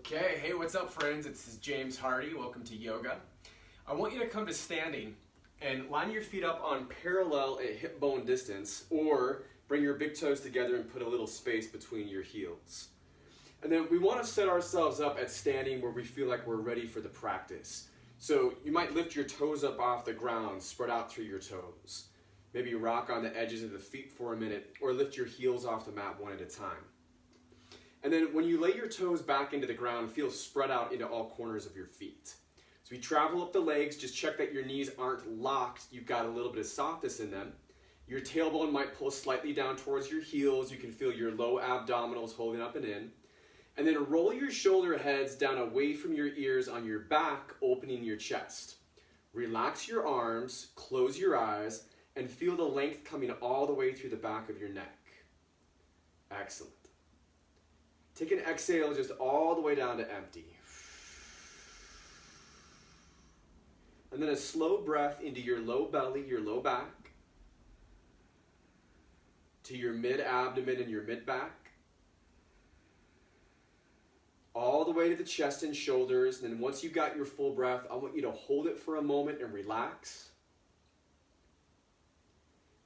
Okay, hey, what's up, friends? It's James Hardy. Welcome to yoga. I want you to come to standing and line your feet up on parallel at hip bone distance, or bring your big toes together and put a little space between your heels. And then we want to set ourselves up at standing where we feel like we're ready for the practice. So you might lift your toes up off the ground, spread out through your toes. Maybe rock on the edges of the feet for a minute, or lift your heels off the mat one at a time. And then when you lay your toes back into the ground, feel spread out into all corners of your feet. So we travel up the legs, just check that your knees aren't locked. You've got a little bit of softness in them. Your tailbone might pull slightly down towards your heels. You can feel your low abdominals holding up and in. And then roll your shoulder heads down away from your ears on your back, opening your chest. Relax your arms, close your eyes, and feel the length coming all the way through the back of your neck. Excellent. Take an exhale just all the way down to empty. And then a slow breath into your low belly, your low back, to your mid-abdomen and your mid-back, all the way to the chest and shoulders. And then once you got your full breath, I want you to hold it for a moment and relax.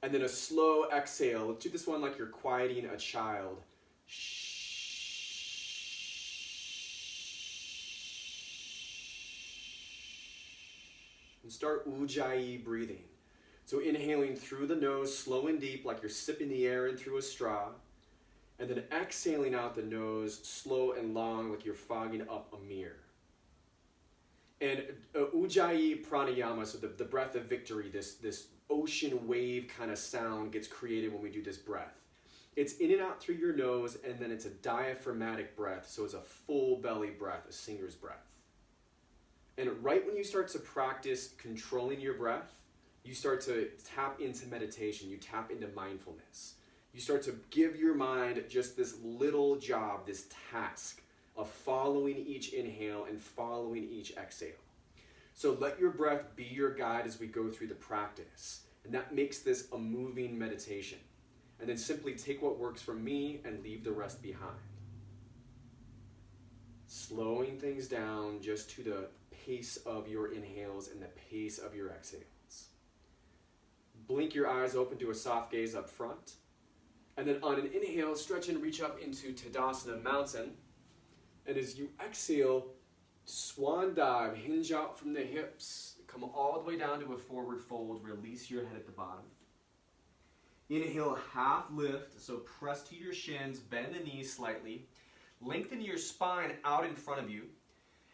And then a slow exhale. Let's do this one like you're quieting a child. And start Ujjayi breathing. So inhaling through the nose, slow and deep, like you're sipping the air in through a straw. And then exhaling out the nose, slow and long, like you're fogging up a mirror. And Ujjayi pranayama, so the breath of victory, this ocean wave kind of sound gets created when we do this breath. It's in and out through your nose, and then it's a diaphragmatic breath, so it's a full belly breath, a singer's breath. And right when you start to practice controlling your breath, you start to tap into meditation, you tap into mindfulness. You start to give your mind just this little job, this task of following each inhale and following each exhale. So let your breath be your guide as we go through the practice. And that makes this a moving meditation. And then simply take what works for me and leave the rest behind. Slowing things down just to the pace of your inhales and the pace of your exhales. Blink your eyes open to a soft gaze up front. And then on an inhale, stretch and reach up into Tadasana Mountain. And as you exhale, swan dive, hinge out from the hips. Come all the way down to a forward fold. Release your head at the bottom. Inhale, half lift. So press to your shins, bend the knees slightly. Lengthen your spine out in front of you.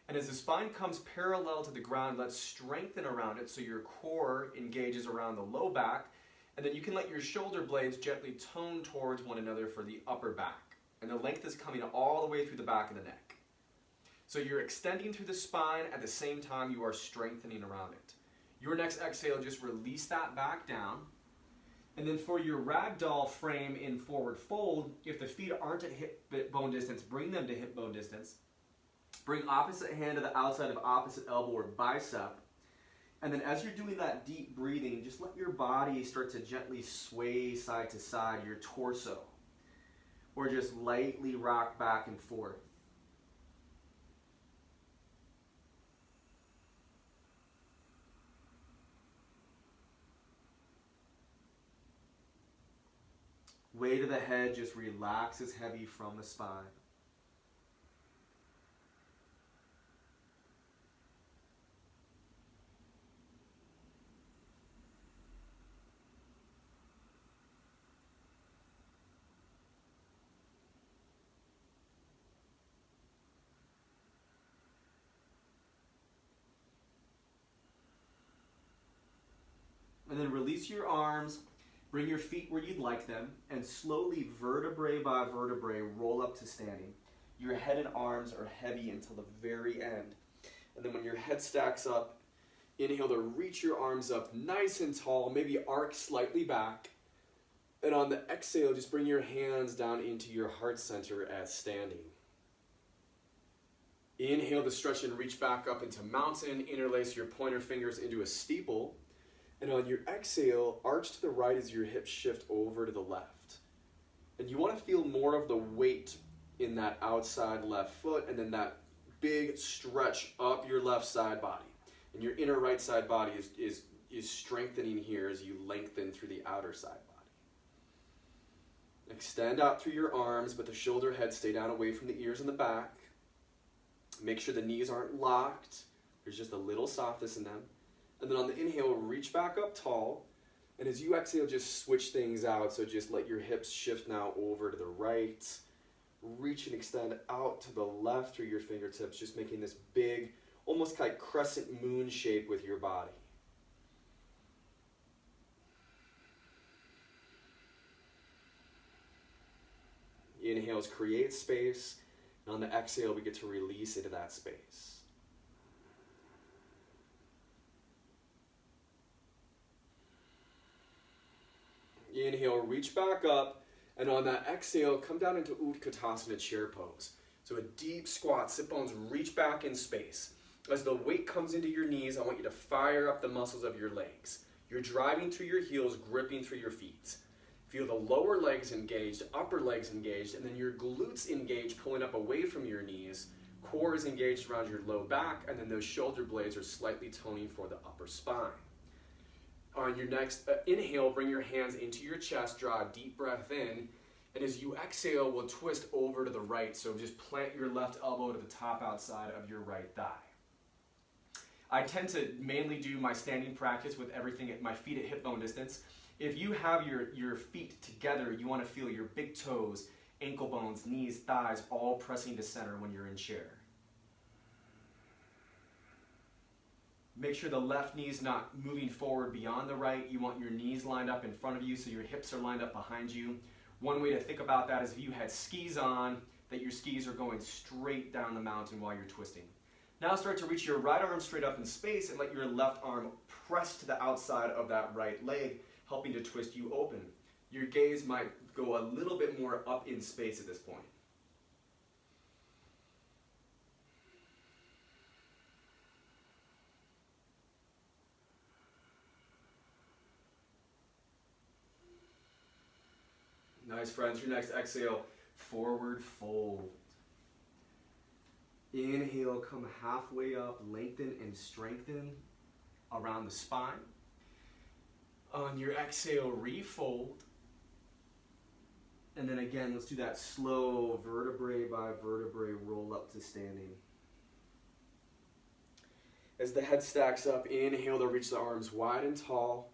And as the spine comes parallel to the ground, let's strengthen around it so your core engages around the low back. And then you can let your shoulder blades gently tone towards one another for the upper back. And the length is coming all the way through the back of the neck. So you're extending through the spine at the same time you are strengthening around it. Your next exhale, just release that back down. And then for your ragdoll frame in forward fold, if the feet aren't at hip bone distance, bring them to hip bone distance. Bring opposite hand to the outside of opposite elbow or bicep. And then as you're doing that deep breathing, just let your body start to gently sway side to side, your torso. Or just lightly rock back and forth. Weight of the head just relaxes heavy from the spine. And then release your arms, bring your feet where you'd like them, and slowly, vertebrae by vertebrae, roll up to standing. Your head and arms are heavy until the very end. And then when your head stacks up, inhale to reach your arms up nice and tall, maybe arc slightly back. And on the exhale, just bring your hands down into your heart center as standing. Inhale to stretch and reach back up into mountain, interlace your pointer fingers into a steeple. And on your exhale, arch to the right as your hips shift over to the left. And you want to feel more of the weight in that outside left foot, and then that big stretch up your left side body. And your inner right side body is strengthening here as you lengthen through the outer side body. Extend out through your arms, but the shoulder head stay down away from the ears and the back. Make sure the knees aren't locked. There's just a little softness in them. And then on the inhale, reach back up tall. And as you exhale, just switch things out. So just let your hips shift now over to the right. Reach and extend out to the left through your fingertips, just making this big, almost like crescent moon shape with your body. Inhales create space, and on the exhale, we get to release into that space. Inhale, reach back up, and on that exhale, come down into Utkatasana chair pose. So a deep squat, sit bones reach back in space. As the weight comes into your knees, I want you to fire up the muscles of your legs. You're driving through your heels, gripping through your feet. Feel the lower legs engaged, upper legs engaged, and then your glutes engaged, pulling up away from your knees. Core is engaged around your low back, and then those shoulder blades are slightly toning for the upper spine. On your next inhale, bring your hands into your chest, draw a deep breath in, and as you exhale, we'll twist over to the right. So just plant your left elbow to the top outside of your right thigh. I tend to mainly do my standing practice with everything at my feet at hip bone distance. If you have your feet together, you want to feel your big toes, ankle bones, knees, thighs, all pressing to center when you're in chair. Make sure the left knee is not moving forward beyond the right. You want your knees lined up in front of you so your hips are lined up behind you. One way to think about that is if you had skis on, that your skis are going straight down the mountain while you're twisting. Now start to reach your right arm straight up in space and let your left arm press to the outside of that right leg, helping to twist you open. Your gaze might go a little bit more up in space at this point. Nice, friends. Your next exhale, forward fold. Inhale, come halfway up, lengthen and strengthen around the spine. On your exhale, refold. And then again, let's do that slow vertebrae by vertebrae roll up to standing. As the head stacks up, inhale to reach the arms wide and tall.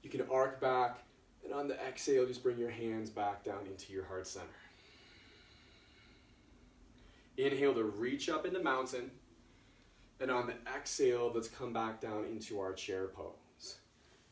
You can arc back, and on the exhale, just bring your hands back down into your heart center. Inhale to reach up into mountain, and on the exhale, let's come back down into our chair pose.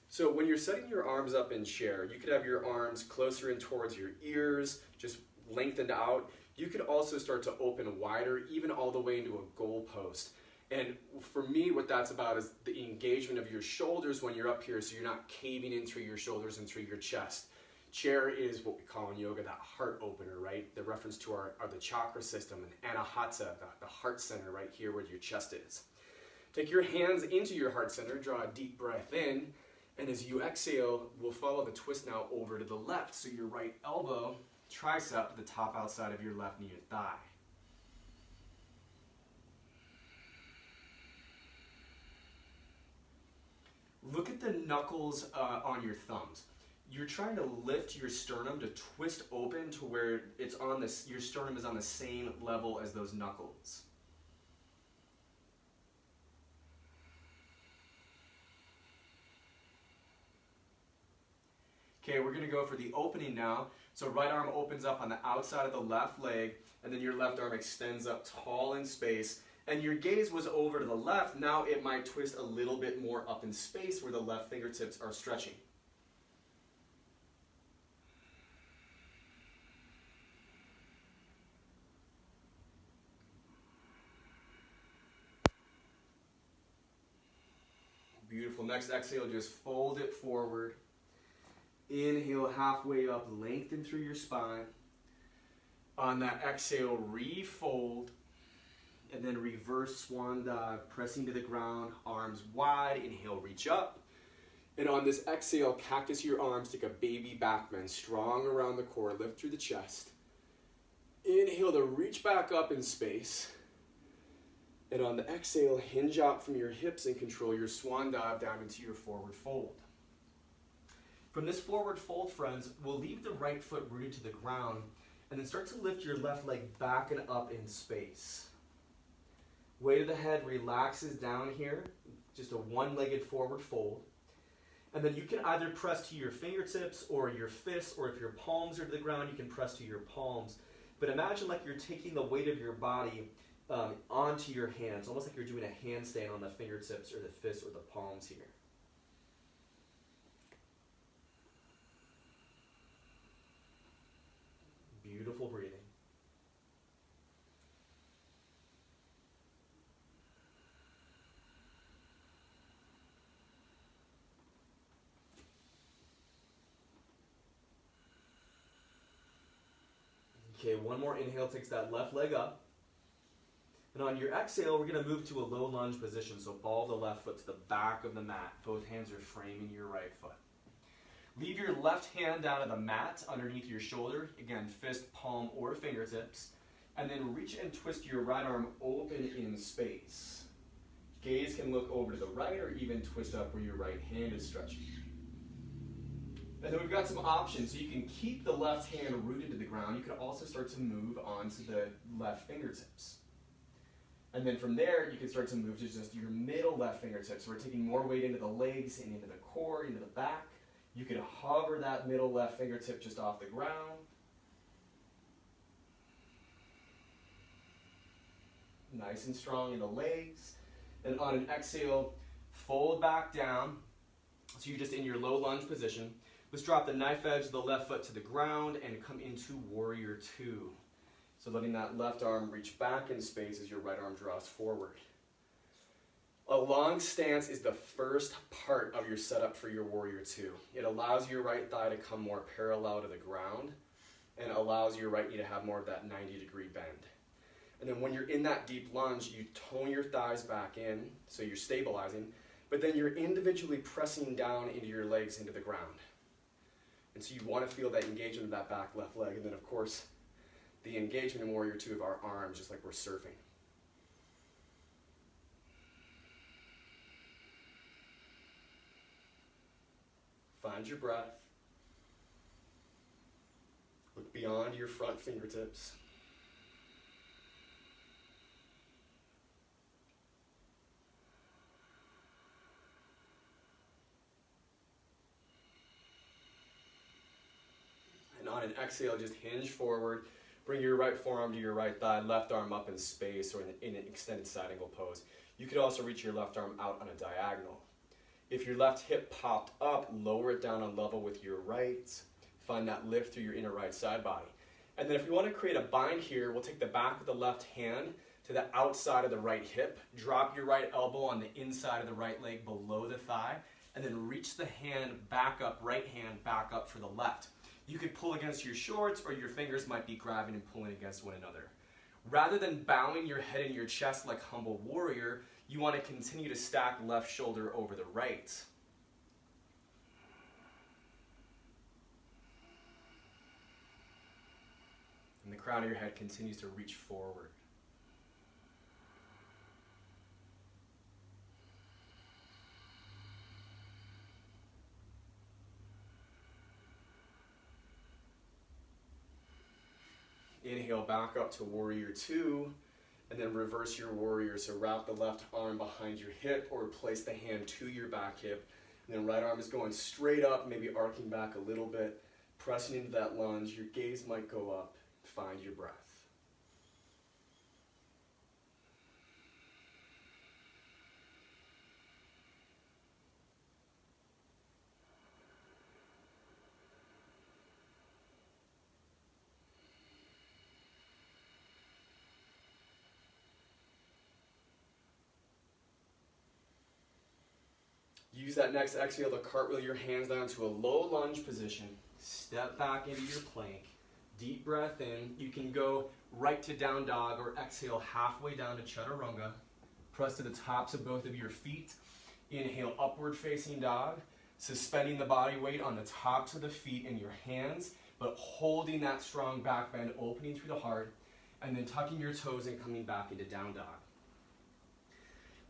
So when you're setting your arms up in chair, you could have your arms closer in towards your ears, just lengthened out. You could also start to open wider, even all the way into a goal post. And for me, what that's about is the engagement of your shoulders when you're up here, so you're not caving in through your shoulders and through your chest. Chair is what we call in yoga that heart opener, right? The reference to the chakra system, and Hatha, the heart center right here where your chest is. Take your hands into your heart center, draw a deep breath in, and as you exhale, we'll follow the twist now over to the left. So your right elbow, tricep to the top outside of your left knee and thigh. Look at the knuckles on your thumbs. You're trying to lift your sternum to twist open to where it's on this. Your sternum is on the same level as those knuckles. Okay, we're going to go for the opening now. So right arm opens up on the outside of the left leg, and then your left arm extends up tall in space. And your gaze was over to the left. Now it might twist a little bit more up in space where the left fingertips are stretching. Beautiful. Next exhale, just fold it forward. Inhale halfway up, lengthen through your spine. On that exhale, refold. And then reverse swan dive, pressing to the ground, arms wide. Inhale, reach up. And on this exhale, cactus your arms, take a baby back bend, strong around the core, lift through the chest. Inhale to reach back up in space. And on the exhale, hinge out from your hips and control your swan dive down into your forward fold. From this forward fold, friends, we'll leave the right foot rooted to the ground and then start to lift your left leg back and up in space. Weight of the head relaxes down here, just a one-legged forward fold. And then you can either press to your fingertips or your fists, or if your palms are to the ground, you can press to your palms. But imagine like you're taking the weight of your body onto your hands, almost like you're doing a handstand on the fingertips or the fists or the palms here. Beautiful breathing. Okay, one more inhale takes that left leg up. And on your exhale, we're going to move to a low lunge position. So ball the left foot to the back of the mat. Both hands are framing your right foot. Leave your left hand down at the mat underneath your shoulder. Again, fist, palm, or fingertips. And then reach and twist your right arm open in space. Gaze can look over to the right or even twist up where your right hand is stretching. And then we've got some options. So you can keep the left hand rooted to the ground. You could also start to move onto the left fingertips. And then from there, you can start to move to just your middle left fingertips. So we're taking more weight into the legs and into the core, into the back. You can hover that middle left fingertip just off the ground. Nice and strong in the legs. And on an exhale, fold back down. So you're just in your low lunge position. Let's drop the knife edge of the left foot to the ground and come into warrior two. So letting that left arm reach back in space as your right arm draws forward. A long stance is the first part of your setup for your warrior two. It allows your right thigh to come more parallel to the ground and allows your right knee to have more of that 90-degree bend. And then when you're in that deep lunge, you tone your thighs back in, so you're stabilizing, but then you're individually pressing down into your legs into the ground. And so you want to feel that engagement of that back left leg. And then, of course, the engagement in warrior two of our arms, just like we're surfing. Find your breath. Look beyond your front fingertips. And on an exhale, just hinge forward. Bring your right forearm to your right thigh, left arm up in space or in an extended side angle pose. You could also reach your left arm out on a diagonal. If your left hip popped up, lower it down on level with your right. Find that lift through your inner right side body. And then if you want to create a bind here, we'll take the back of the left hand to the outside of the right hip. Drop your right elbow on the inside of the right leg below the thigh. And then reach the hand back up, right hand back up for the left. You could pull against your shorts or your fingers might be grabbing and pulling against one another. Rather than bowing your head and your chest like humble warrior, you want to continue to stack left shoulder over the right. And the crown of your head continues to reach forward. Inhale back up to warrior two, and then reverse your warrior. So wrap the left arm behind your hip or place the hand to your back hip. And then right arm is going straight up, maybe arcing back a little bit, pressing into that lunge. Your gaze might go up. Find your breath. Use that next exhale to cartwheel your hands down to a low lunge position. Step back into your plank. Deep breath in. You can go right to down dog or exhale halfway down to chaturanga. Press to the tops of both of your feet. Inhale, upward facing dog. Suspending the body weight on the tops of the feet and your hands, but holding that strong back bend, opening through the heart, and then tucking your toes and coming back into down dog.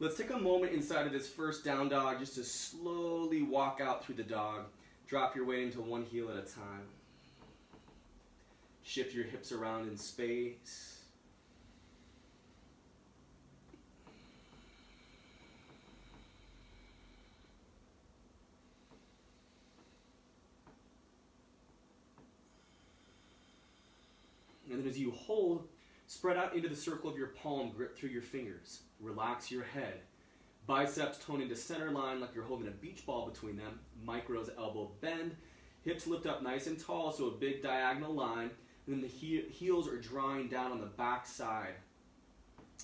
Let's take a moment inside of this first down dog just to slowly walk out through the dog. Drop your weight into one heel at a time. Shift your hips around in space. And then as you hold, spread out into the circle of your palm, grip through your fingers. Relax your head. Biceps tone into center line like you're holding a beach ball between them. Micros elbow bend. Hips lift up nice and tall, so a big diagonal line. And then the heels are drawing down on the back side.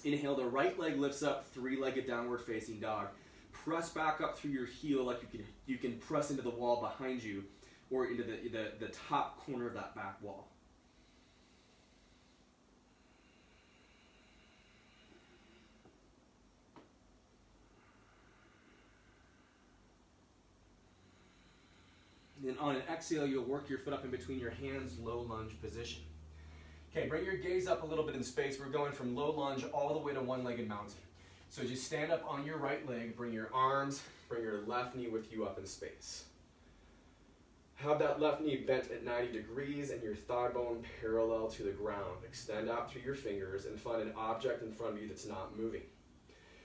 Inhale, the right leg lifts up, three-legged downward facing dog. Press back up through your heel like you can press into the wall behind you or into the top corner of that back wall. Then on an exhale, you'll work your foot up in between your hands, low lunge position. Okay, bring your gaze up a little bit in space. We're going from low lunge all the way to one-legged mountain. So just stand up on your right leg, bring your arms, bring your left knee with you up in space. Have that left knee bent at 90 degrees and your thigh bone parallel to the ground. Extend out through your fingers and find an object in front of you that's not moving.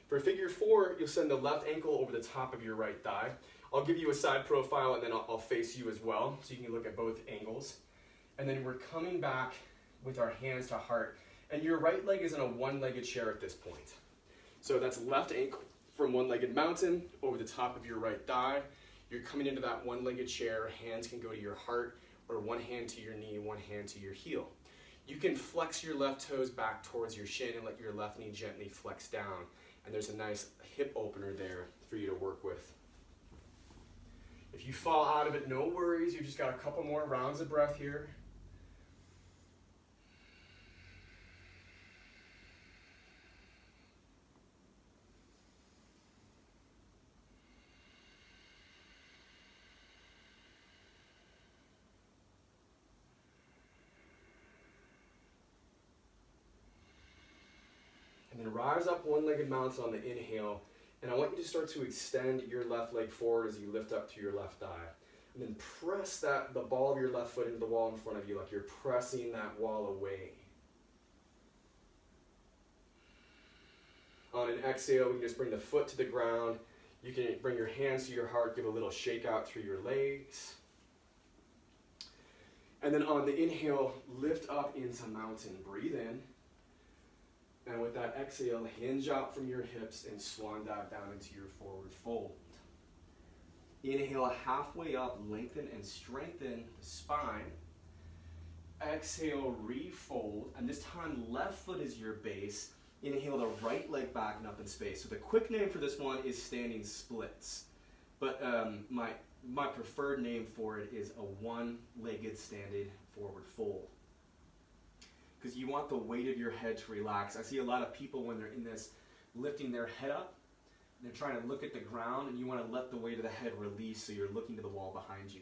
For figure 4, you'll send the left ankle over the top of your right thigh. I'll give you a side profile and then I'll face you as well so you can look at both angles. And then we're coming back with our hands to heart. And your right leg is in a one-legged chair at this point. So that's left ankle from one-legged mountain over the top of your right thigh. You're coming into that one-legged chair. Hands can go to your heart or one hand to your knee, one hand to your heel. You can flex your left toes back towards your shin and let your left knee gently flex down. And there's a nice hip opener there for you to work with. If you fall out of it, no worries. You've just got a couple more rounds of breath here. And then rise up one-legged mountain on the inhale. And I want you to start to extend your left leg forward as you lift up to your left thigh. And then press the ball of your left foot into the wall in front of you like you're pressing that wall away. On an exhale, we can just bring the foot to the ground. You can bring your hands to your heart, give a little shake out through your legs. And then on the inhale, lift up into mountain. Breathe in. And with that exhale, hinge out from your hips and swan dive down into your forward fold. Inhale halfway up, lengthen and strengthen the spine. Exhale, refold, and this time left foot is your base. Inhale the right leg back and up in space. So the quick name for this one is standing splits. But my preferred name for it is a one-legged standing forward fold. Because you want the weight of your head to relax. I see a lot of people when they're in this lifting their head up, and they're trying to look at the ground, and you want to let the weight of the head release so you're looking to the wall behind you.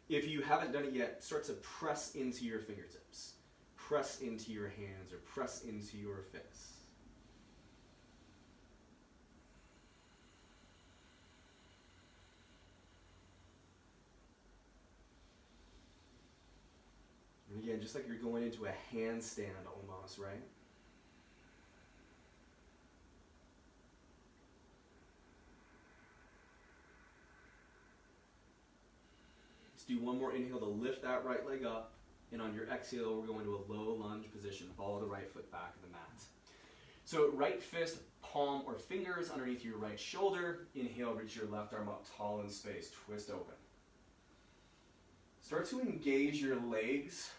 If you haven't done it yet, start to press into your fingertips, press into your hands, or press into your fists. And again, just like you're going into a handstand almost, right? Let's do one more inhale to lift that right leg up. And on your exhale, we're going to a low lunge position. Follow the right foot back to the mat. So right fist, palm, or fingers underneath your right shoulder. Inhale, reach your left arm up tall in space. Twist open. Start to engage your legs.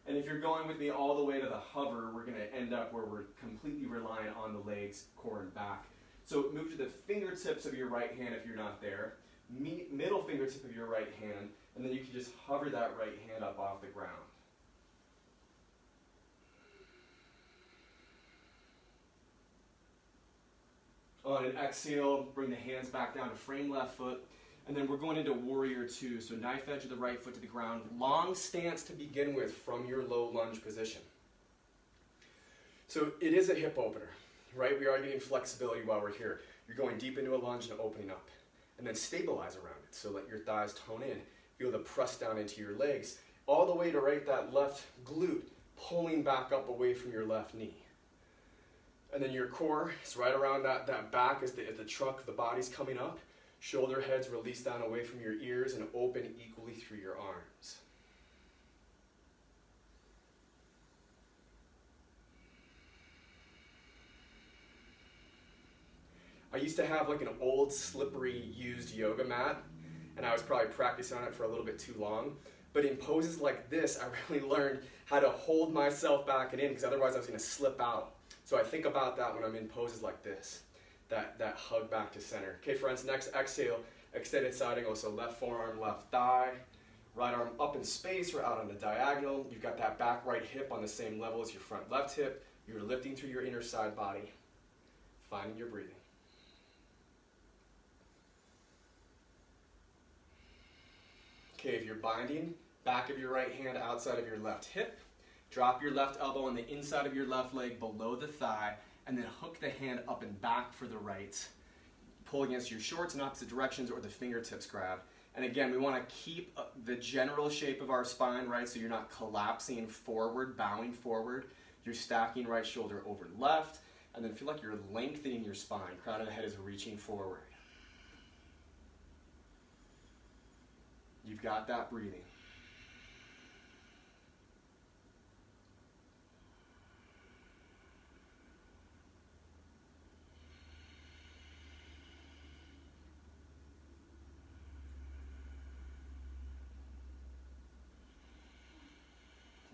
And if you're going with me all the way to the hover, we're going to end up where we're completely relying on the legs, core, and back. So move to the fingertips of your right hand if you're not there. Middle fingertip of your right hand. And then you can just hover that right hand up off the ground. On an exhale, bring the hands back down to frame left foot. And then we're going into warrior two. So knife edge of the right foot to the ground. Long stance to begin with from your low lunge position. So it is a hip opener. right? We are getting flexibility while we're here. You're going deep into a lunge and opening up. And then stabilize around it. So let your thighs tone in. Feel the press down into your legs. All the way to right that left glute pulling back up away from your left knee. And then your core is right around that back as the trunk of the body's coming up. Shoulder heads release down away from your ears and open equally through your arms. I used to have like an old slippery used yoga mat, and I was probably practicing on it for a little bit too long. But in poses like this, I really learned how to hold myself back and in, because otherwise I was going to slip out. So I think about that when I'm in poses like this, that hug back to center. Okay, friends, next exhale, extended side angle. So left forearm, left thigh, right arm up in space or out on the diagonal. You've got that back right hip on the same level as your front left hip. You're lifting through your inner side body, finding your breathing. Okay, if you're binding, back of your right hand outside of your left hip, drop your left elbow on the inside of your left leg below the thigh, and then hook the hand up and back for the right. Pull against your shorts in opposite directions or the fingertips grab. And again, we want to keep the general shape of our spine, right? So you're not collapsing forward, bowing forward. You're stacking right shoulder over left, and then feel like you're lengthening your spine. Crown of the head is reaching forward. You've got that breathing.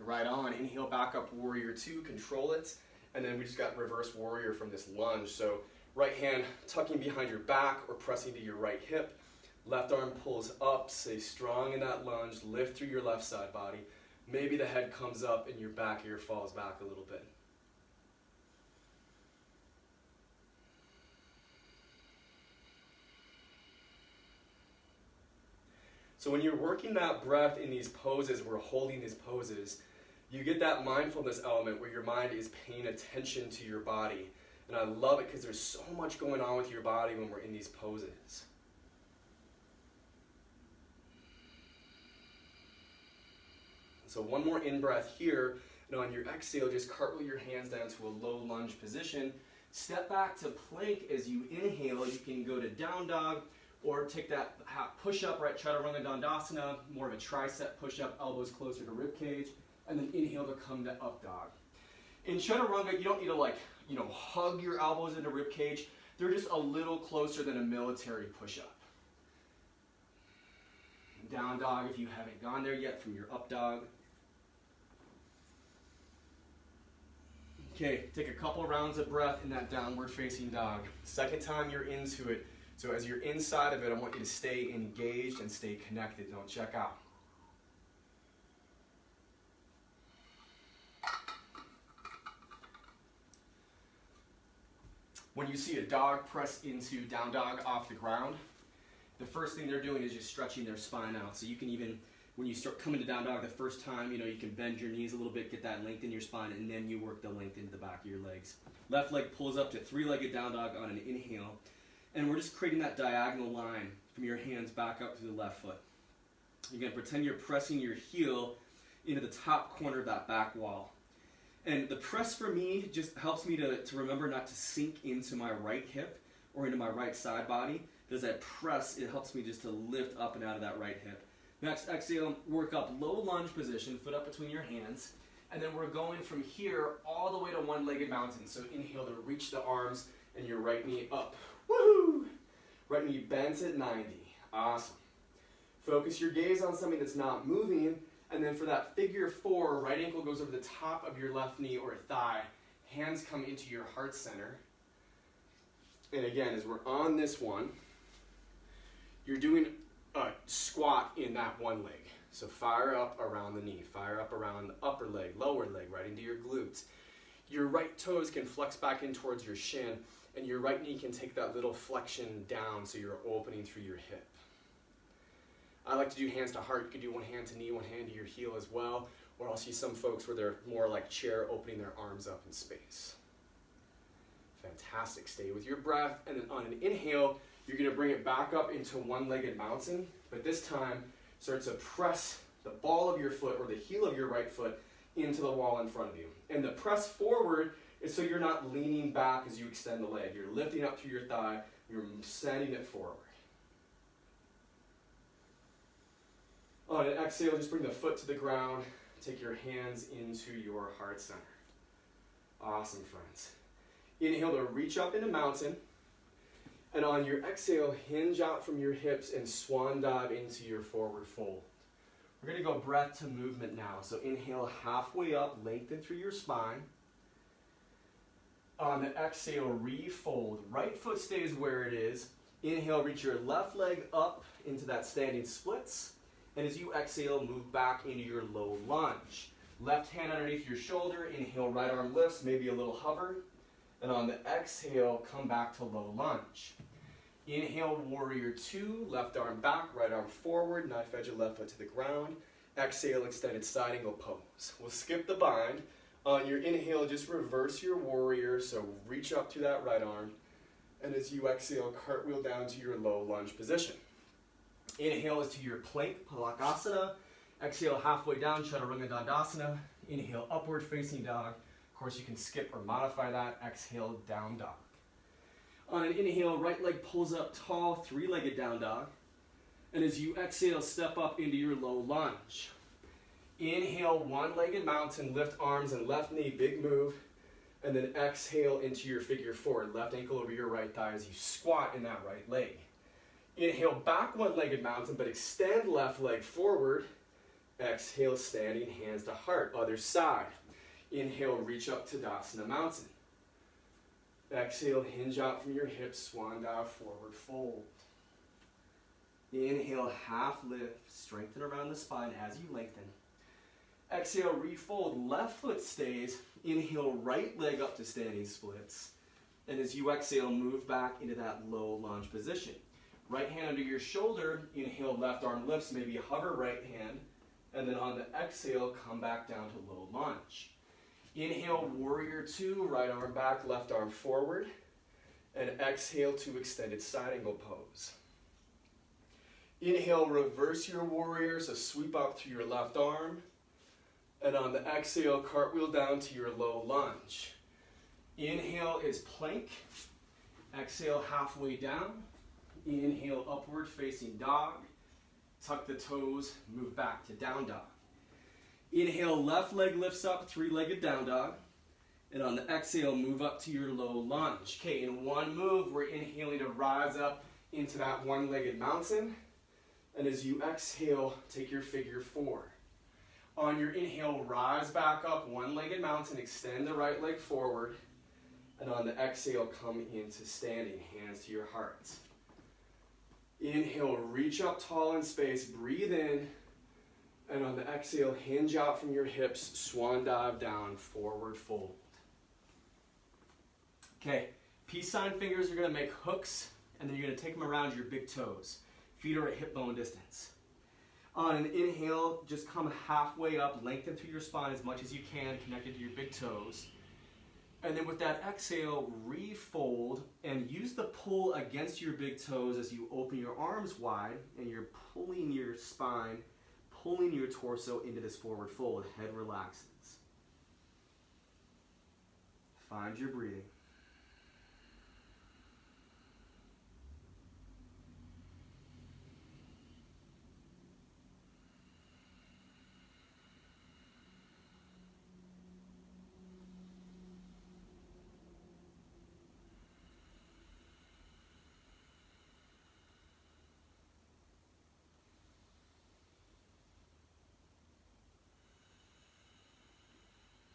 Right on, inhale back up, warrior two, control it. And then we just got reverse warrior from this lunge. So right hand tucking behind your back or pressing to your right hip. Left arm pulls up, stay strong in that lunge, lift through your left side body. Maybe the head comes up and your back ear falls back a little bit. So when you're working that breath in these poses, we're holding these poses, you get that mindfulness element where your mind is paying attention to your body. And I love it because there's so much going on with your body when we're in these poses. So one more in-breath here, and on your exhale, just cartwheel your hands down to a low lunge position. Step back to plank as you inhale. You can go to down dog, or take that push-up, right, Chaturanga Dandasana, more of a tricep push-up, elbows closer to rib cage, and then inhale to come to up dog. In Chaturanga, you don't need to hug your elbows into rib cage. They're just a little closer than a military push-up. Down dog if you haven't gone there yet from your up dog. Okay, take a couple rounds of breath in that downward facing dog. Second time you're into it, so as you're inside of it, I want you to stay engaged and stay connected. Don't check out. When you see a dog press into down dog off the ground, the first thing they're doing is just stretching their spine out. So you can even, when you start coming to down dog the first time, you can bend your knees a little bit, get that length in your spine, and then you work the length into the back of your legs. Left leg pulls up to three-legged down dog on an inhale. And we're just creating that diagonal line from your hands back up to the left foot. You're going to pretend you're pressing your heel into the top corner of that back wall. And the press for me just helps me to remember not to sink into my right hip or into my right side body. As that press, it helps me just to lift up and out of that right hip. Next, exhale, work up low lunge position, foot up between your hands. And then we're going from here all the way to one-legged mountain. So inhale to reach the arms and your right knee up. Woohoo! Right knee bends at 90. Awesome. Focus your gaze on something that's not moving. And then for that figure four, right ankle goes over the top of your left knee or thigh. Hands come into your heart center. And again, as we're on this one, you're doing a squat in that one leg. So fire up around the knee, fire up around the upper leg, lower leg, right into your glutes. Your right toes can flex back in towards your shin, and your right knee can take that little flexion down so you're opening through your hip. I like to do hands to heart. You can do one hand to knee, one hand to your heel as well, or I'll see some folks where they're more like chair, opening their arms up in space. Fantastic. Stay with your breath, and then on an inhale, you're going to bring it back up into one-legged mountain, but this time start to press the ball of your foot or the heel of your right foot into the wall in front of you. And the press forward is so you're not leaning back as you extend the leg. You're lifting up through your thigh, you're sending it forward. On an exhale, just bring the foot to the ground, take your hands into your heart center. Awesome, friends. Inhale to reach up into mountain. And on your exhale, hinge out from your hips and swan dive into your forward fold. We're going to go breath to movement now. So inhale halfway up, lengthen through your spine. On the exhale, refold. Right foot stays where it is. Inhale, reach your left leg up into that standing splits. And as you exhale, move back into your low lunge. Left hand underneath your shoulder. Inhale, right arm lifts, maybe a little hover. And on the exhale, come back to low lunge. Inhale, warrior two, left arm back, right arm forward, knife edge of left foot to the ground. Exhale, extended side angle pose. We'll skip the bind. On your inhale, just reverse your warrior, so reach up to that right arm. And as you exhale, cartwheel down to your low lunge position. Inhale is to your plank, Palakasana. Exhale, halfway down, Chaturanga Dandasana. Inhale, upward facing dog. Of course, you can skip or modify that. Exhale, down dog. On an inhale, right leg pulls up tall, three-legged down dog. And as you exhale, step up into your low lunge. Inhale, one-legged mountain, lift arms and left knee, big move. And then exhale into your figure four, left ankle over your right thigh as you squat in that right leg. Inhale, back one-legged mountain, but extend left leg forward. Exhale, standing hands to heart, other side. Inhale, reach up to Tadasana Mountain. Exhale, hinge out from your hips, swan dive, forward fold. Inhale, half lift, strengthen around the spine as you lengthen. Exhale, refold, left foot stays. Inhale, right leg up to standing splits. And as you exhale, move back into that low lunge position. Right hand under your shoulder, inhale, left arm lifts, maybe a hover right hand. And then on the exhale, come back down to low lunge. Inhale, warrior two, right arm back, left arm forward. And exhale to extended side angle pose. Inhale, reverse your warrior, so sweep up to your left arm. And on the exhale, cartwheel down to your low lunge. Inhale is plank. Exhale, halfway down. Inhale, upward facing dog. Tuck the toes, move back to down dog. Inhale, left leg lifts up, three-legged down dog. And on the exhale, move up to your low lunge. Okay, in one move, we're inhaling to rise up into that one-legged mountain. And as you exhale, take your figure four. On your inhale, rise back up, one-legged mountain, extend the right leg forward. And on the exhale, come into standing, hands to your heart. Inhale, reach up tall in space, breathe in. And on the exhale, hinge out from your hips, swan dive down, forward fold. Okay, peace sign fingers are going to make hooks, and then you're going to take them around your big toes. Feet are at hip bone distance. On an inhale, just come halfway up, lengthen through your spine as much as you can, connected to your big toes. And then with that exhale, refold and use the pull against your big toes as you open your arms wide and you're pulling your spine, pulling your torso into this forward fold. Head relaxes. Find your breathing.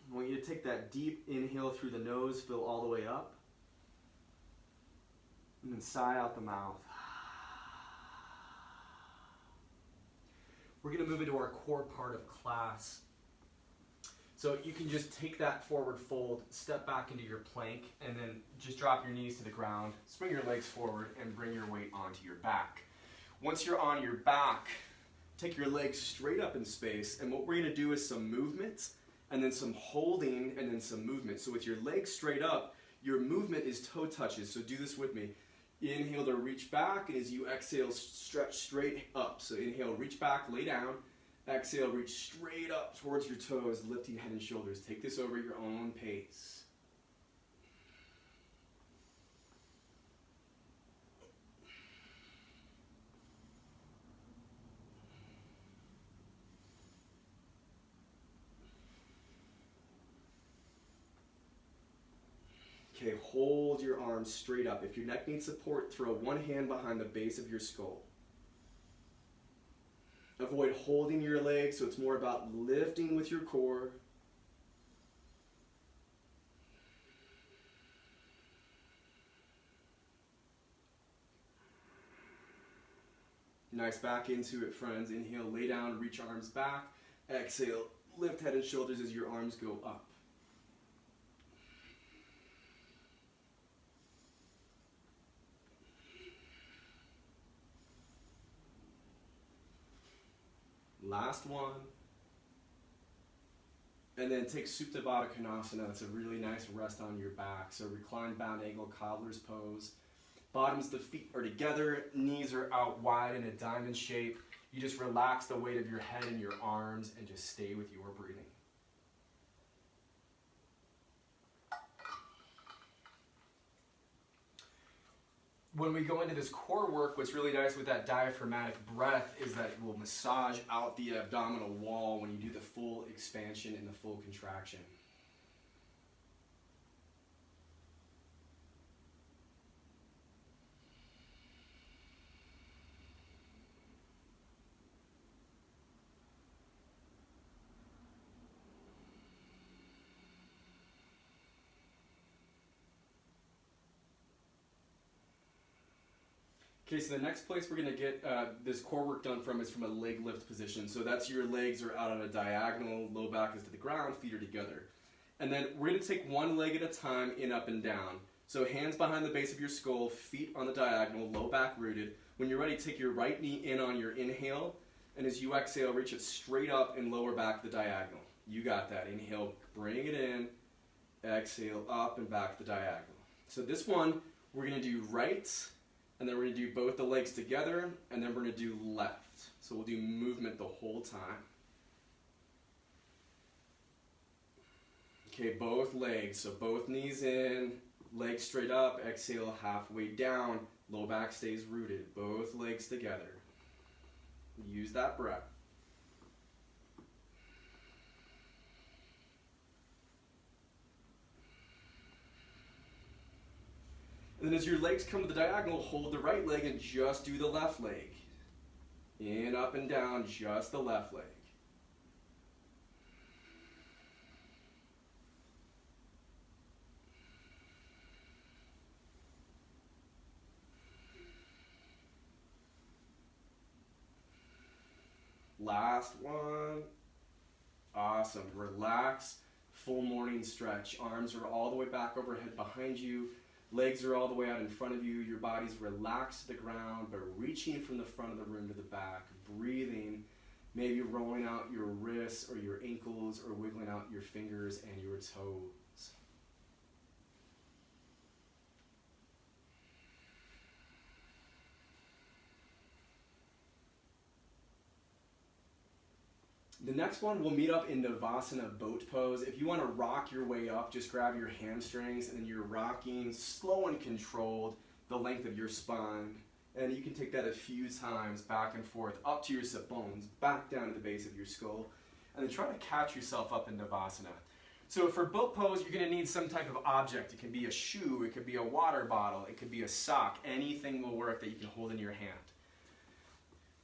I want you to take that deep inhale through the nose, fill all the way up, and then sigh out the mouth. We're going to move into our core part of class. So you can just take that forward fold, step back into your plank, and then just drop your knees to the ground, swing your legs forward, and bring your weight onto your back. Once you're on your back, take your legs straight up in space, and what we're going to do is some movement, and then some holding, and then some movement. So with your legs straight up, Your movement is toe touches, so do this with me. Inhale to reach back, and as you exhale, stretch straight up. So inhale, reach back, lay down. Exhale, reach straight up towards your toes, lifting head and shoulders. Take this over at your own pace. Okay, hold your arms straight up. If your neck needs support, throw one hand behind the base of your skull. Avoid holding your legs, so it's more about lifting with your core. Nice, back into it, friends. Inhale, lay down, reach arms back. Exhale, lift head and shoulders as your arms go up. Last one. And then take Supta Baddha Konasana. It's a really nice rest on your back. So recline bound angle, cobbler's pose. Bottoms of the feet are together, knees are out wide in a diamond shape. You just relax the weight of your head and your arms and just stay with your breathing. When we go into this core work, what's really nice with that diaphragmatic breath is that it will massage out the abdominal wall when you do the full expansion and the full contraction. Okay, so the next place we're going to get this core work done from is from a leg lift position. So that's your legs are out on a diagonal, low back is to the ground, feet are together. And then we're going to take one leg at a time in, up, and down. So hands behind the base of your skull, feet on the diagonal, low back rooted. When you're ready, take your right knee in on your inhale. And as you exhale, reach it straight up and lower back the diagonal. You got that. Inhale, bring it in. Exhale, up and back the diagonal. So this one, we're going to do right. And then we're going to do both the legs together, and then we're going to do left. So we'll do movement the whole time. Okay, both legs. So both knees in, legs straight up, exhale halfway down, low back stays rooted. Both legs together. Use that breath. And then as your legs come to the diagonal, hold the right leg and just do the left leg. In, up, and down, just the left leg. Last one. Awesome. Relax. Full morning stretch. Arms are all the way back overhead behind you. Legs are all the way out in front of you. Your body's relaxed to the ground, but reaching from the front of the room to the back. Breathing, maybe rolling out your wrists or your ankles or wiggling out your fingers and your toes. The next one, we'll meet up in Navasana boat pose. If you want to rock your way up, just grab your hamstrings and then you're rocking slow and controlled the length of your spine. And you can take that a few times back and forth up to your sit bones, back down to the base of your skull, and then try to catch yourself up in Navasana. So for boat pose, you're going to need some type of object. It can be a shoe, it could be a water bottle, it could be a sock. Anything will work that you can hold in your hand.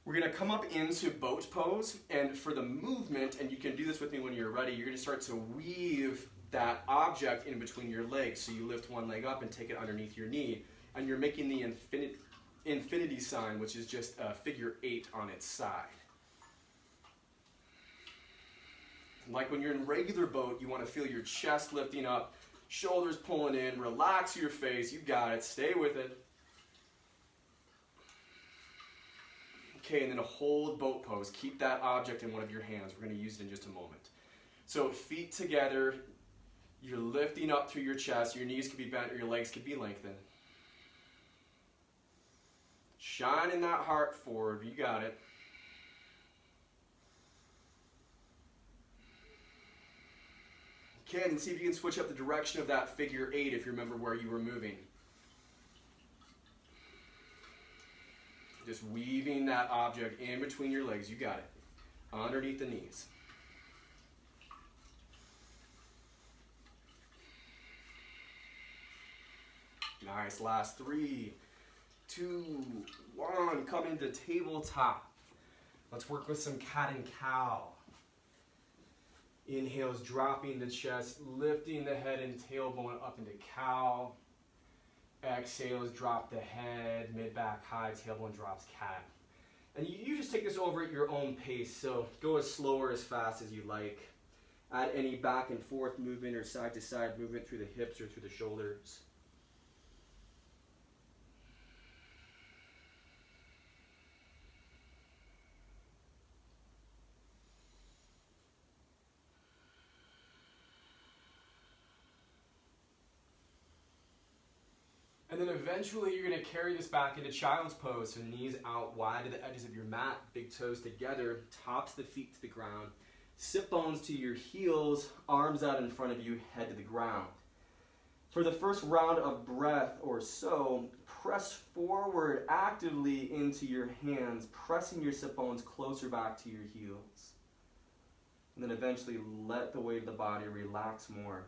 We're going to come up into boat pose, and for the movement, and you can do this with me when you're ready, you're going to start to weave that object in between your legs. So you lift one leg up and take it underneath your knee, and you're making the infinity sign, which is just a figure 8 on its side. Like when you're in regular boat, you want to feel your chest lifting up, shoulders pulling in, relax your face, you got it, stay with it. Okay, and then a hold boat pose. Keep that object in one of your hands. We're going to use it in just a moment. So feet together, You're lifting up through your chest. Your knees could be bent or your legs could be lengthened. Shining that heart forward. You got it. You can, and see if you can switch up the direction of that figure 8 if you remember where you were moving. Just weaving that object in between your legs. You got it. Underneath the knees. Nice. Last 3, 2, 1. Come into tabletop. Let's work with some cat and cow. Inhales, dropping the chest, lifting the head and tailbone up into cow. Exhales, drop the head, mid-back high, tailbone drops cat. And you just take this over at your own pace, so go as slow or as fast as you like. Add any back and forth movement or side to side movement through the hips or through the shoulders. And then eventually you're going to carry this back into child's pose. So knees out wide to the edges of your mat, big toes together, tops of the feet to the ground. Sit bones to your heels, arms out in front of you, head to the ground. For the first round of breath or so, press forward actively into your hands, pressing your sit bones closer back to your heels. And then eventually let the weight of the body relax more.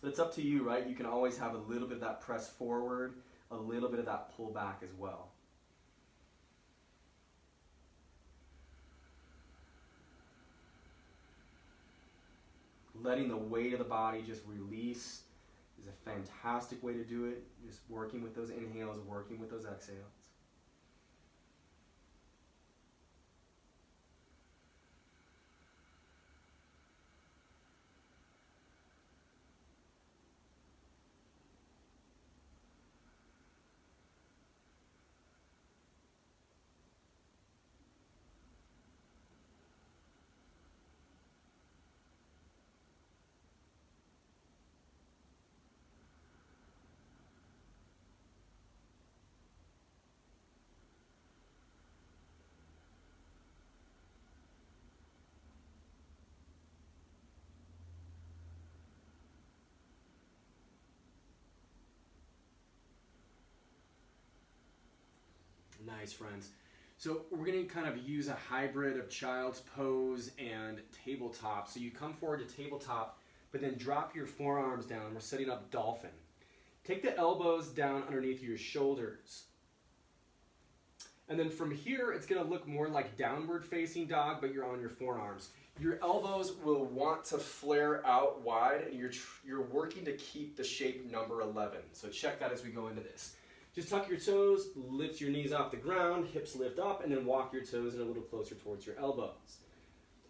But it's up to you, right? You can always have a little bit of that press forward, a little bit of that pull back as well. Letting the weight of the body just release is a fantastic way to do it. Just working with those inhales, working with those exhales. Nice, friends. So we're going to kind of use a hybrid of child's pose and tabletop. So you come forward to tabletop, but then drop your forearms down. We're setting up dolphin. Take the elbows down underneath your shoulders. And then from here, it's going to look more like downward facing dog, but you're on your forearms. Your elbows will want to flare out wide, and you're working to keep the shape number 11. So check that as we go into this. Just tuck your toes, lift your knees off the ground, hips lift up, and then walk your toes in a little closer towards your elbows.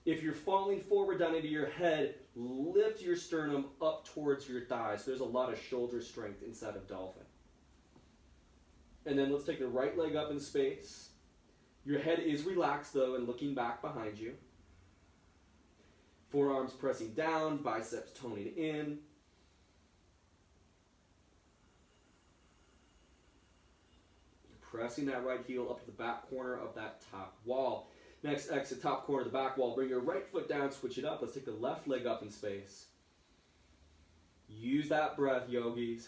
If you're falling forward down into your head, lift your sternum up towards your thighs. So there's a lot of shoulder strength inside of dolphin. And then let's take the right leg up in space. Your head is relaxed though and looking back behind you. Forearms pressing down, biceps toning in. Pressing that right heel up to the back corner of that top wall. Next, exit top corner of the back wall. Bring your right foot down, switch it up. Let's take the left leg up in space. Use that breath, yogis.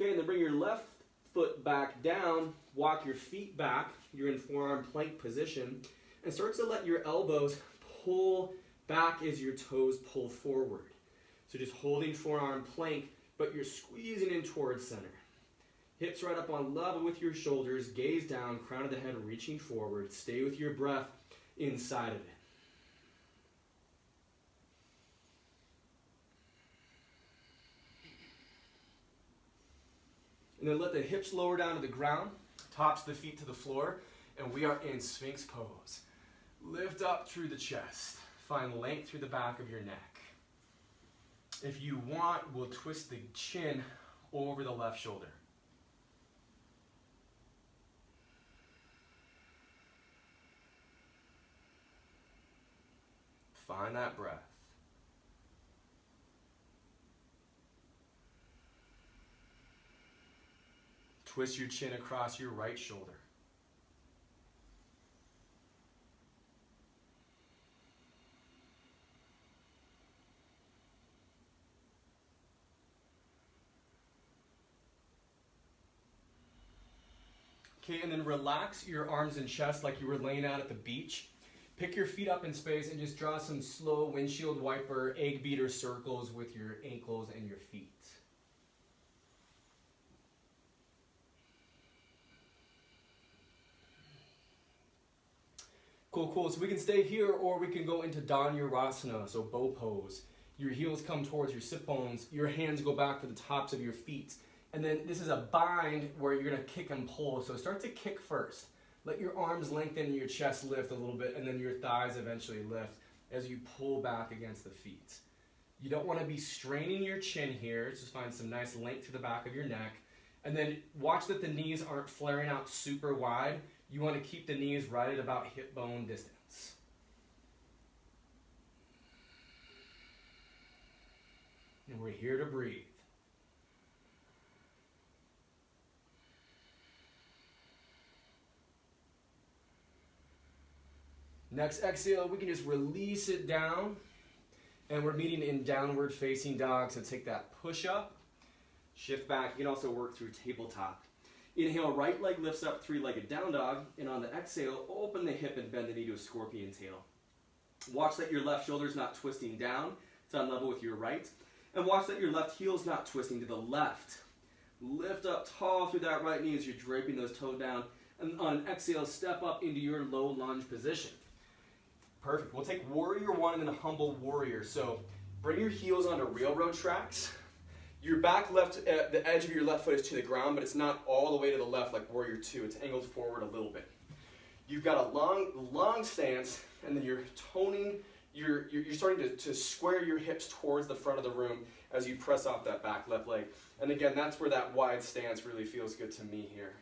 Okay, and then bring your left foot back down, walk your feet back, you're in forearm plank position, and start to let your elbows pull back as your toes pull forward. So just holding forearm plank, but you're squeezing in towards center. Hips right up on level with your shoulders, gaze down, crown of the head reaching forward. Stay with your breath inside of it. And then let the hips lower down to the ground, tops of the feet to the floor, and we are in Sphinx pose. Lift up through the chest. Find length through the back of your neck. If you want, we'll twist the chin over the left shoulder. Find that breath. Twist your chin across your right shoulder. Okay, and then relax your arms and chest like you were laying out at the beach. Pick your feet up in space and just draw some slow windshield wiper egg beater circles with your ankles and your feet. Cool. So we can stay here or we can go into Vinyasa, so bow pose. Your heels come towards your sit bones. Your hands go back to the tops of your feet. And then this is a bind where you're going to kick and pull. So start to kick first. Let your arms lengthen and your chest lift a little bit, and then your thighs eventually lift as you pull back against the feet. You don't want to be straining your chin here. Just find some nice length to the back of your neck. And then watch that the knees aren't flaring out super wide. You want to keep the knees right at about hip bone distance. And we're here to breathe. Next exhale, we can just release it down. And we're meeting in downward facing dog. So take that push up, shift back. You can also work through tabletop. Inhale, right leg lifts up, three-legged down dog. And on the exhale, open the hip and bend the knee to a scorpion tail. Watch that your left shoulder's not twisting down. It's on level with your right. And watch that your left heel's not twisting to the left. Lift up tall through that right knee as you're draping those toes down. And on exhale, step up into your low lunge position. Perfect. We'll take warrior one and then a humble warrior. So bring your heels onto railroad tracks. Your back left, the edge of your left foot is to the ground, but it's not all the way to the left like warrior two. It's angled forward a little bit. You've got a long stance, and then you're toning, you're starting to square your hips towards the front of the room as you press off that back left leg. And again, that's where that wide stance really feels good to me here.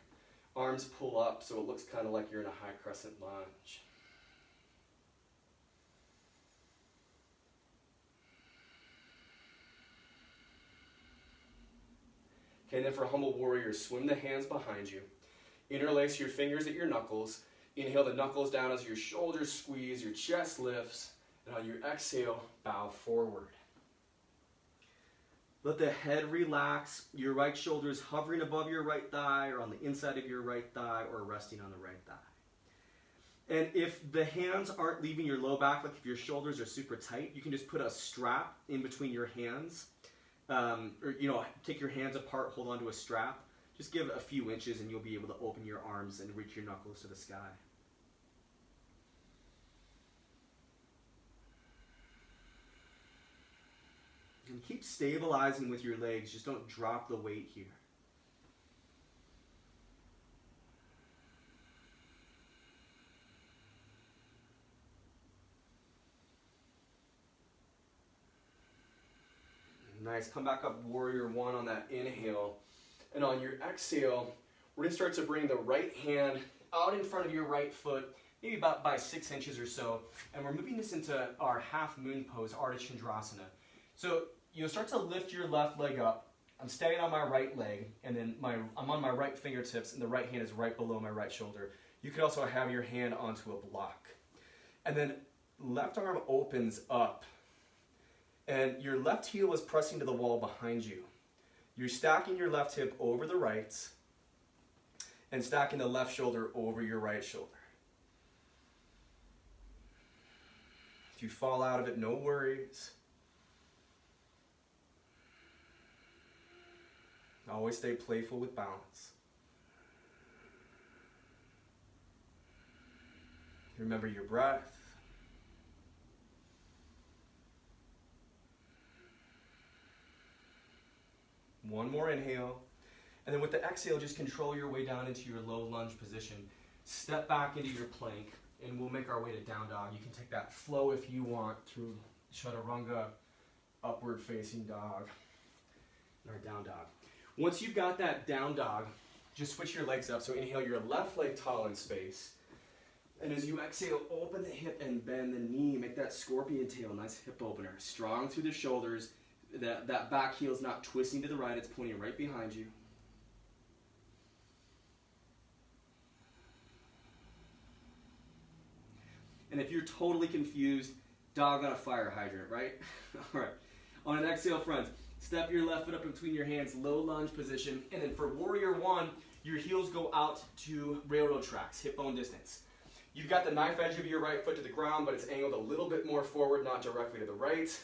Arms pull up so it looks kind of like you're in a high crescent lunge. Okay, then for humble warrior, swim the hands behind you. Interlace your fingers at your knuckles. Inhale the knuckles down as your shoulders squeeze, your chest lifts, and on your exhale, bow forward. Let the head relax. Your right shoulder is hovering above your right thigh or on the inside of your right thigh or resting on the right thigh. And if the hands aren't leaving your low back, like if your shoulders are super tight, you can just put a strap in between your hands. Or take your hands apart, hold onto a strap. Just give a few inches and you'll be able to open your arms and reach your knuckles to the sky. And keep stabilizing with your legs. Just don't drop the weight here. Nice. Come back up, warrior one on that inhale. And on your exhale, we're going to start to bring the right hand out in front of your right foot, maybe about by 6 inches or so. And we're moving this into our half moon pose, Ardha Chandrasana. So you'll start to lift your left leg up. I'm standing on my right leg, and then I'm on my right fingertips, and the right hand is right below my right shoulder. You could also have your hand onto a block. And then left arm opens up. And your left heel is pressing to the wall behind you. You're stacking your left hip over the right and stacking the left shoulder over your right shoulder. If you fall out of it, no worries. Always stay playful with balance. Remember your breath. One more inhale, and then with the exhale, just control your way down into your low lunge position. Step back into your plank, and we'll make our way to down dog. You can take that flow if you want through chaturanga, upward facing dog, or down dog. Once you've got that down dog, just switch your legs up. So inhale your left leg tall in space. And as you exhale, open the hip and bend the knee. Make that scorpion tail, nice hip opener. Strong through the shoulders. That back heel is not twisting to the right, it's pointing right behind you. And if you're totally confused, dog on a fire hydrant, right? All right. On an exhale, friends, step your left foot up between your hands, low lunge position. And then for warrior one, your heels go out to railroad tracks, hip bone distance. You've got the knife edge of your right foot to the ground, but it's angled a little bit more forward, not directly to the right.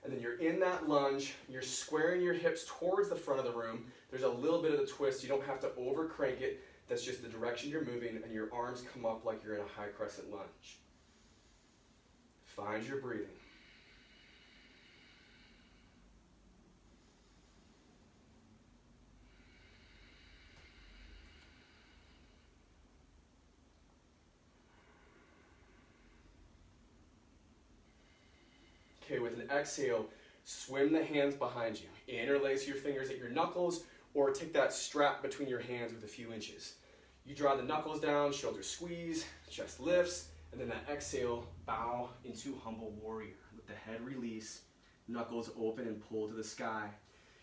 And then you're in that lunge, you're squaring your hips towards the front of the room. There's a little bit of the twist, you don't have to over crank it. That's just the direction you're moving, and your arms come up like you're in a high crescent lunge. Find your breathing. Okay, with an exhale, swim the hands behind you. Interlace your fingers at your knuckles, or take that strap between your hands with a few inches. You draw the knuckles down, shoulders squeeze, chest lifts, and then that exhale, bow into humble warrior. Let the head release, knuckles open and pull to the sky.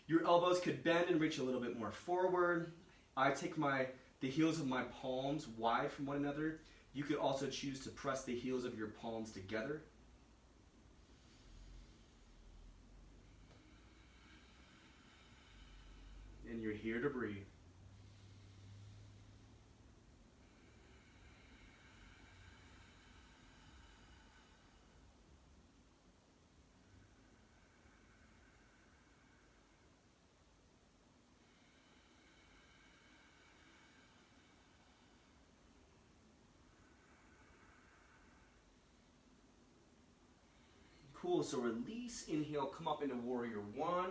Your elbows could bend and reach a little bit more forward. I take the heels of my palms wide from one another. You could also choose to press the heels of your palms together. And you're here to breathe. Cool, so release, inhale, come up into warrior one.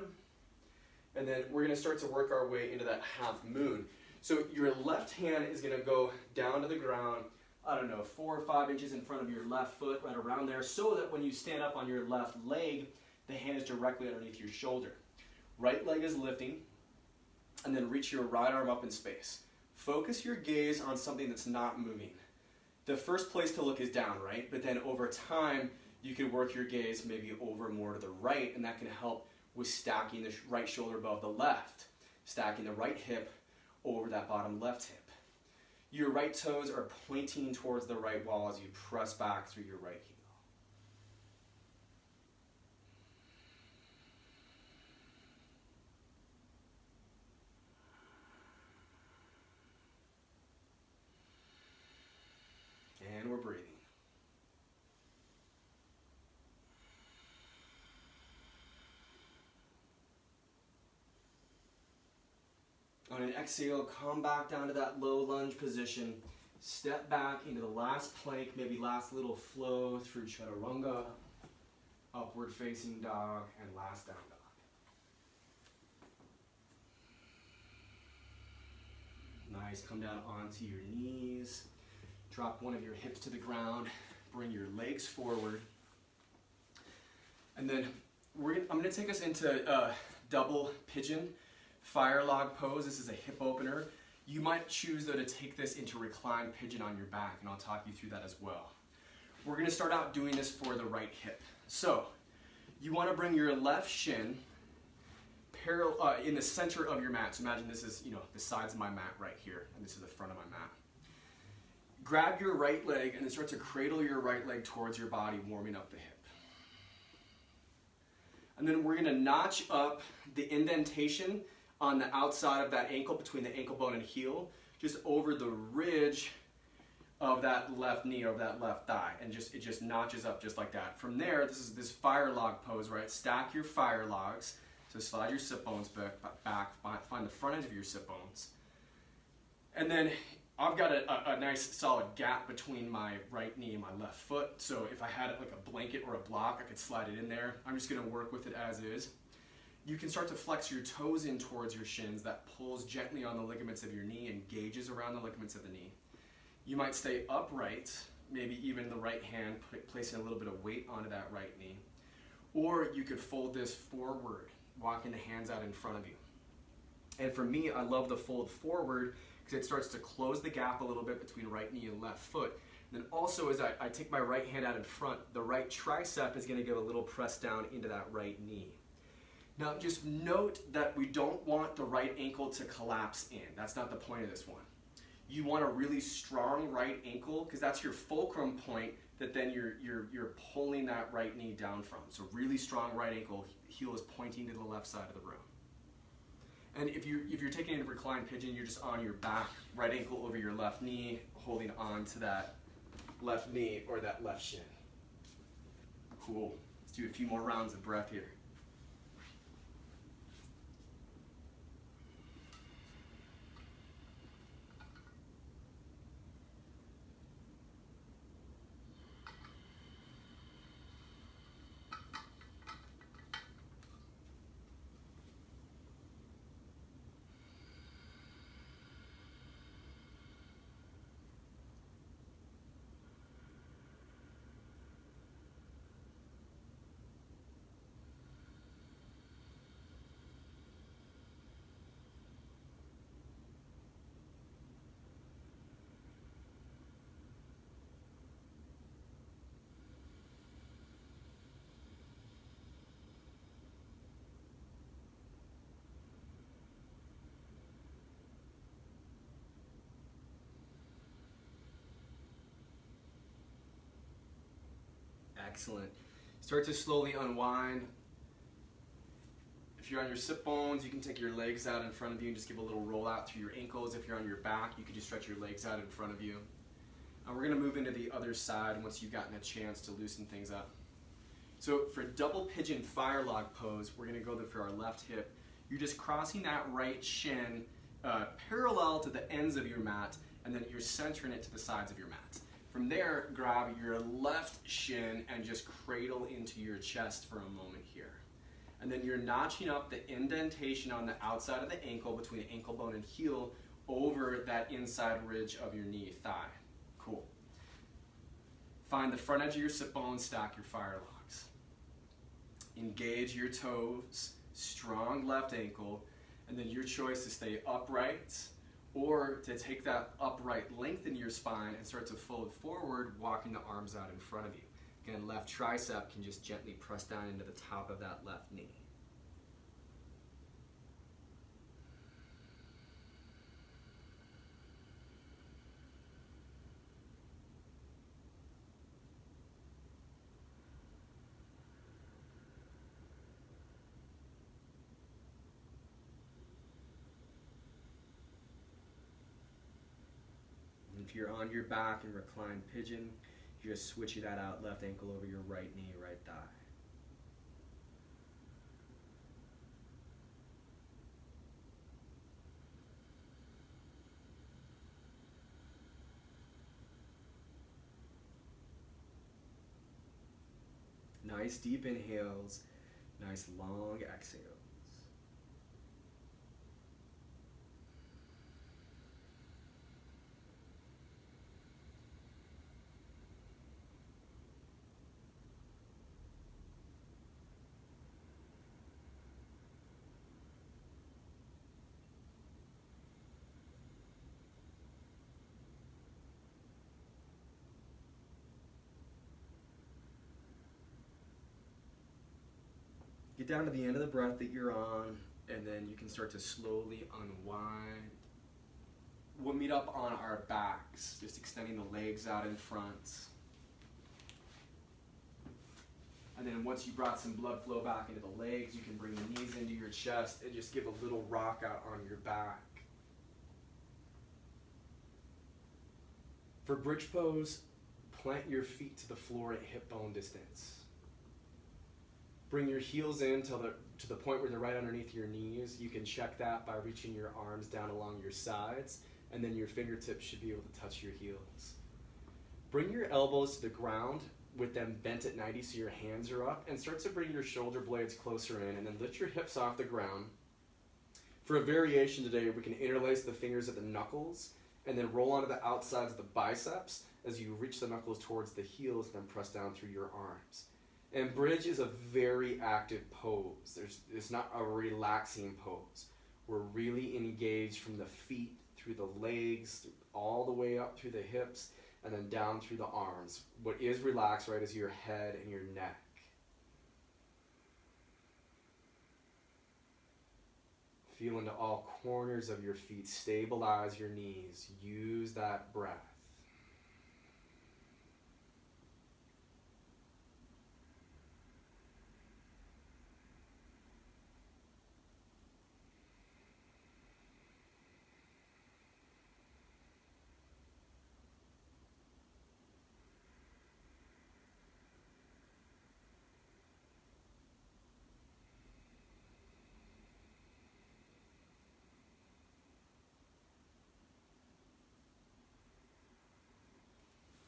And then we're going to start to work our way into that half moon. So your left hand is going to go down to the ground, I don't know, 4 or 5 inches in front of your left foot, right around there, so that when you stand up on your left leg, the hand is directly underneath your shoulder. Right leg is lifting, and then reach your right arm up in space. Focus your gaze on something that's not moving. The first place to look is down, right? But then over time, you can work your gaze maybe over more to the right, and that can help with stacking the right shoulder above the left, stacking the right hip over that bottom left hip. Your right toes are pointing towards the right wall as you press back through your right heel. And we're breathing. On an exhale, come back down to that low lunge position. Step back into the last plank, maybe last little flow through chaturanga, upward facing dog, and last down dog. Nice, come down onto your knees. Drop one of your hips to the ground. Bring your legs forward. And then I'm going to take us into double pigeon. Fire log pose. This is a hip opener. You might choose though to take this into reclined pigeon on your back, and I'll talk you through that as well. We're going to start out doing this for the right hip. So you want to bring your left shin parallel in the center of your mat. So imagine this is the sides of my mat right here, and this is the front of my mat. Grab your right leg and then start to cradle your right leg towards your body, warming up the hip. And then we're going to notch up the indentation on the outside of that ankle, between the ankle bone and heel, just over the ridge of that left knee or that left thigh, and it just notches up just like that. From there, this is this fire log pose, right? Stack your fire logs, so slide your sit bones back, find the front edge of your sit bones, and then I've got a nice solid gap between my right knee and my left foot, so if I had it like a blanket or a block, I could slide it in there. I'm just going to work with it as is. You can start to flex your toes in towards your shins. That pulls gently on the ligaments of your knee and engages around the ligaments of the knee. You might stay upright, maybe even the right hand, placing a little bit of weight onto that right knee. Or you could fold this forward, walking the hands out in front of you. And for me, I love the fold forward because it starts to close the gap a little bit between right knee and left foot. And then also as I take my right hand out in front, the right tricep is going to give a little press down into that right knee. Now just note that we don't want the right ankle to collapse in. That's not the point of this one. You want a really strong right ankle because that's your fulcrum point that then you're pulling that right knee down from. So really strong right ankle, heel is pointing to the left side of the room. And if you're taking a reclined pigeon, you're just on your back, right ankle over your left knee, holding on to that left knee or that left shin. Cool. Let's do a few more rounds of breath here. Excellent. Start to slowly unwind. If you're on your sit bones, you can take your legs out in front of you and just give a little roll out through your ankles. If you're on your back, you can just stretch your legs out in front of you. And we're going to move into the other side once you've gotten a chance to loosen things up. So for double pigeon fire log pose, we're going to go for our left hip. You're just crossing that right shin parallel to the ends of your mat, and then you're centering it to the sides of your mat. From there, grab your left shin and just cradle into your chest for a moment here. And then you're notching up the indentation on the outside of the ankle between the ankle bone and heel over that inside ridge of your knee, thigh. Cool. Find the front edge of your sit bones, stack your fire logs. Engage your toes, strong left ankle, and then your choice to stay upright or to take that upright length in your spine and start to fold forward, walking the arms out in front of you. Again, left tricep can just gently press down into the top of that left knee. If you're on your back in reclined pigeon, you're just switching that out, left ankle over your right knee, right thigh. Nice deep inhales, nice long exhales. Get down to the end of the breath that you're on, and then you can start to slowly unwind. We'll meet up on our backs, just extending the legs out in front. And then once you brought some blood flow back into the legs, you can bring the knees into your chest and just give a little rock out on your back. For bridge pose, plant your feet to the floor at hip bone distance. Bring your heels in to the point where they're right underneath your knees. You can check that by reaching your arms down along your sides, and then your fingertips should be able to touch your heels. Bring your elbows to the ground with them bent at 90 so your hands are up, and start to bring your shoulder blades closer in, and then lift your hips off the ground. For a variation today, we can interlace the fingers at the knuckles, and then roll onto the outsides of the biceps as you reach the knuckles towards the heels, and then press down through your arms. And bridge is a very active pose. It's not a relaxing pose. We're really engaged from the feet, through the legs, all the way up through the hips, and then down through the arms. What is relaxed, right, is your head and your neck. Feel into all corners of your feet. Stabilize your knees. Use that breath.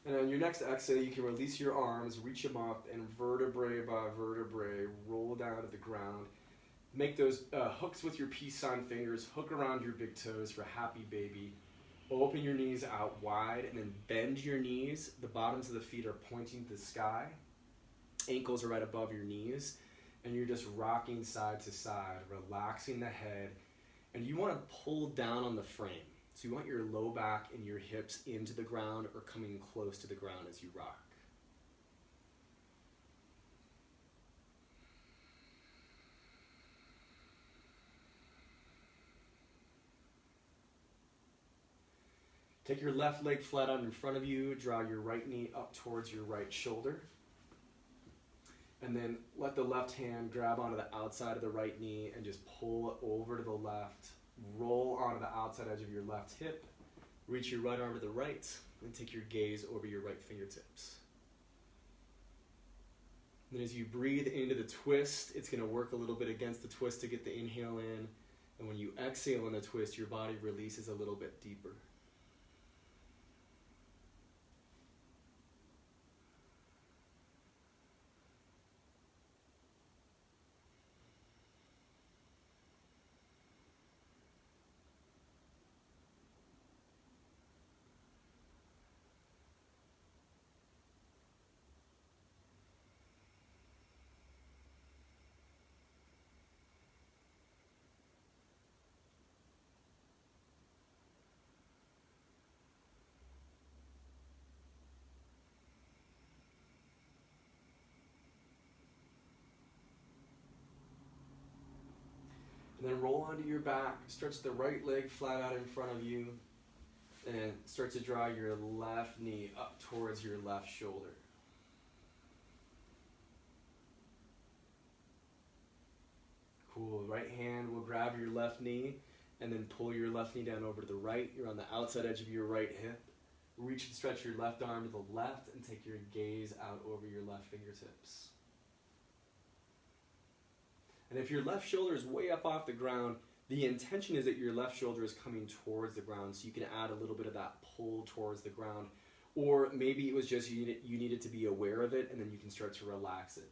And on your next exhale, you can release your arms, reach them up, and vertebrae by vertebrae, roll down to the ground. Make those hooks with your peace sign fingers, hook around your big toes for happy baby. Open your knees out wide, and then bend your knees. The bottoms of the feet are pointing to the sky. Ankles are right above your knees, and you're just rocking side to side, relaxing the head. And you want to pull down on the frame. So you want your low back and your hips into the ground or coming close to the ground as you rock. Take your left leg flat out in front of you. Draw your right knee up towards your right shoulder. And then let the left hand grab onto the outside of the right knee and just pull it over to the left. Roll onto the outside edge of your left hip. Reach your right arm to the right and take your gaze over your right fingertips. And then as you breathe into the twist, it's going to work a little bit against the twist to get the inhale in. And when you exhale in the twist, your body releases a little bit deeper. And then roll onto your back, stretch the right leg flat out in front of you, and start to draw your left knee up towards your left shoulder. Cool, right hand will grab your left knee, and then pull your left knee down over to the right. You're on the outside edge of your right hip. Reach and stretch your left arm to the left, and take your gaze out over your left fingertips. And if your left shoulder is way up off the ground, the intention is that your left shoulder is coming towards the ground, so you can add a little bit of that pull towards the ground. Or maybe it was just you needed to be aware of it, and then you can start to relax it.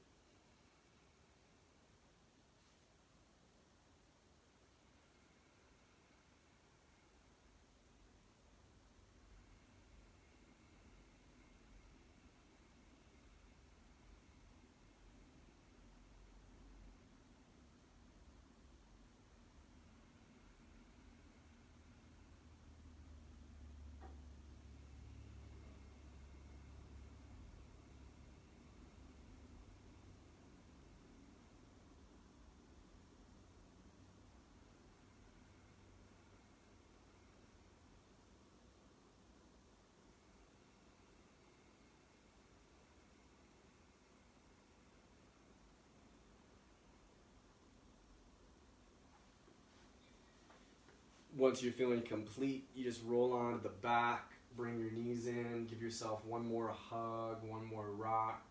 Once you're feeling complete, you just roll onto the back, bring your knees in, give yourself one more hug, one more rock.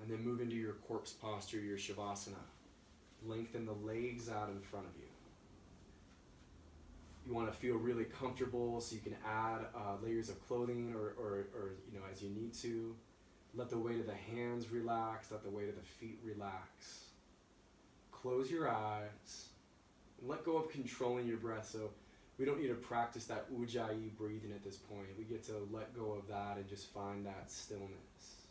And then move into your corpse posture, your Shavasana. Lengthen the legs out in front of you. You want to feel really comfortable, so you can add layers of clothing or as you need to. Let the weight of the hands relax, let the weight of the feet relax. Close your eyes, and let go of controlling your breath. So we don't need to practice that Ujjayi breathing at this point. We get to let go of that and just find that stillness.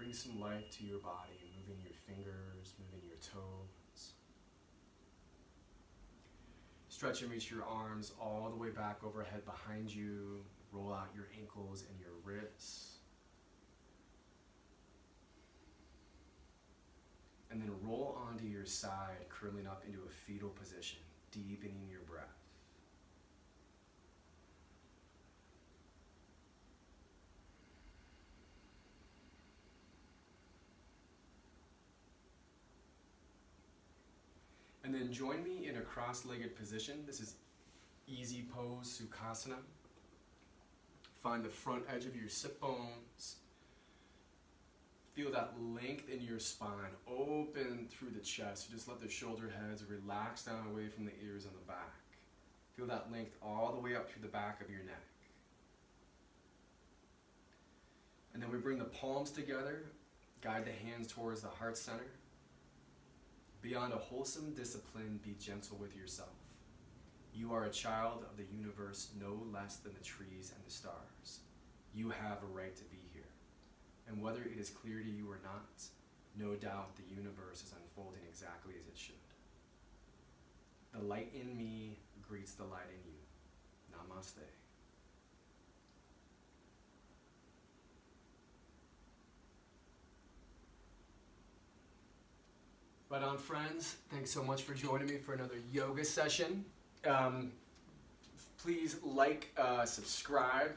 bring some life to your body, moving your fingers, moving your toes. Stretch and reach your arms all the way back overhead behind you. Roll out your ankles and your wrists. And then roll onto your side, curling up into a fetal position, deepening your breath. And then join me in a cross-legged position. This is easy pose, Sukhasana. Find the front edge of your sit bones. Feel that length in your spine, open through the chest. Just let the shoulder heads relax down away from the ears and the back. Feel that length all the way up through the back of your neck. And then we bring the palms together, guide the hands towards the heart center. Beyond a wholesome discipline, be gentle with yourself. You are a child of the universe no less than the trees and the stars. You have a right to be here. And whether it is clear to you or not, no doubt the universe is unfolding exactly as it should. The light in me greets the light in you. Namaste. Right on, friends. Thanks so much for joining me for another yoga session. Please like, subscribe.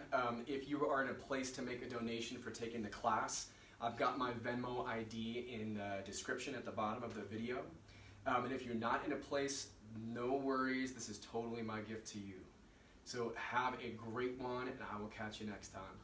If you are in a place to make a donation for taking the class, I've got my Venmo ID in the description at the bottom of the video. And if you're not in a place, no worries. This is totally my gift to you. So have a great one, and I will catch you next time.